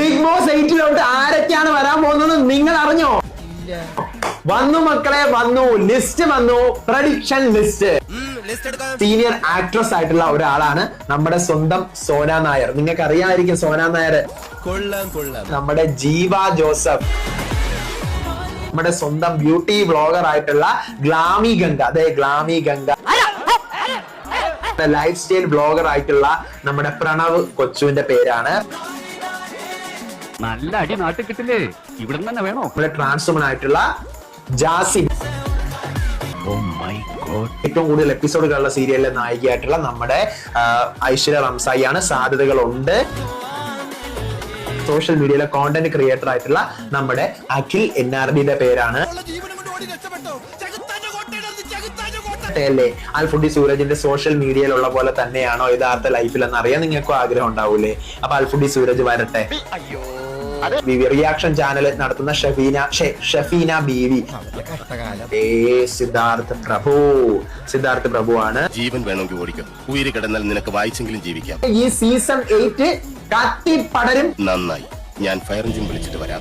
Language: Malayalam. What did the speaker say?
ബിഗ് ബോസ് 8 ആരൊക്കെയാണ് വരാൻ പോകുന്നത് നിങ്ങൾ അറിഞ്ഞോ? വന്നു മക്കളെ, വന്നു, ലിസ്റ്റ് വന്നു, പ്രഡിക്ഷൻ ലിസ്റ്റ്. സീനിയർ ആക്ട്രസ് ആയിട്ടുള്ള ഒരാളാണ് നമ്മുടെ സ്വന്തം സോന നായർ. നിങ്ങൾക്ക് അറിയാമായിരിക്കും സോന നായർ. നമ്മുടെ ജീവ ജോസഫ്, നമ്മുടെ സ്വന്തം ബ്യൂട്ടി വ്ളോഗർ ആയിട്ടുള്ള ഗ്ലാമി ഗംഗ, അതെ Glamy Ganga. Life style blogger ആയിട്ടുള്ള നമ്മുടെ പ്രണവ് കൊച്ചുവിന്റെ പേരാണ്. നല്ല അടി നാട്ടിൽ കിട്ടില്ലേ, ഇവിടെ തന്നെ വേണോ? നമ്മുടെ ട്രാൻസ്വുമൺ ആയിട്ടുള്ള ജാസിൻ. ഏറ്റവും കൂടുതൽ എപ്പിസോഡുകളുള്ള സീരിയലിലെ നായികയായിട്ടുള്ള നമ്മുടെ ഐശ്വര്യ റംസായി ആണ്. സാധ്യതകളുണ്ട്. സോഷ്യൽ മീഡിയയിലെ കോണ്ടന്റ് ക്രിയേറ്റർ ആയിട്ടുള്ള നമ്മുടെ അഖിൽ NRDയുടെ പേരാണ്. ല്ലേ അൽഫുഡി സൂരജിന്റെ സോഷ്യൽ മീഡിയയിലുള്ള പോലെ തന്നെയാണോ യഥാർത്ഥ ലൈഫിൽ എന്ന് അറിയാൻ നിങ്ങൾക്കും ആഗ്രഹം ഉണ്ടാവൂലേ? അപ്പൊ അൽഫുഡി സൂരജ് വരട്ടെ. റിയാക്ഷൻ ചാനൽ നടത്തുന്ന ഷഫീന ബീവി. സിദ്ധാർത്ഥ് പ്രഭു ആണ്. ജീവൻ വേണമെങ്കിൽ ഓടിക്കും, ഉയര് കിടന്നാൽ നിനക്ക് വായിച്ചെങ്കിലും ജീവിക്കാം. ഈ സീസൺ 8 കത്തി പടരും. നന്നായി, ഞാൻ ഫയർ എഞ്ചിൻ വിളിച്ചിട്ട് വരാം.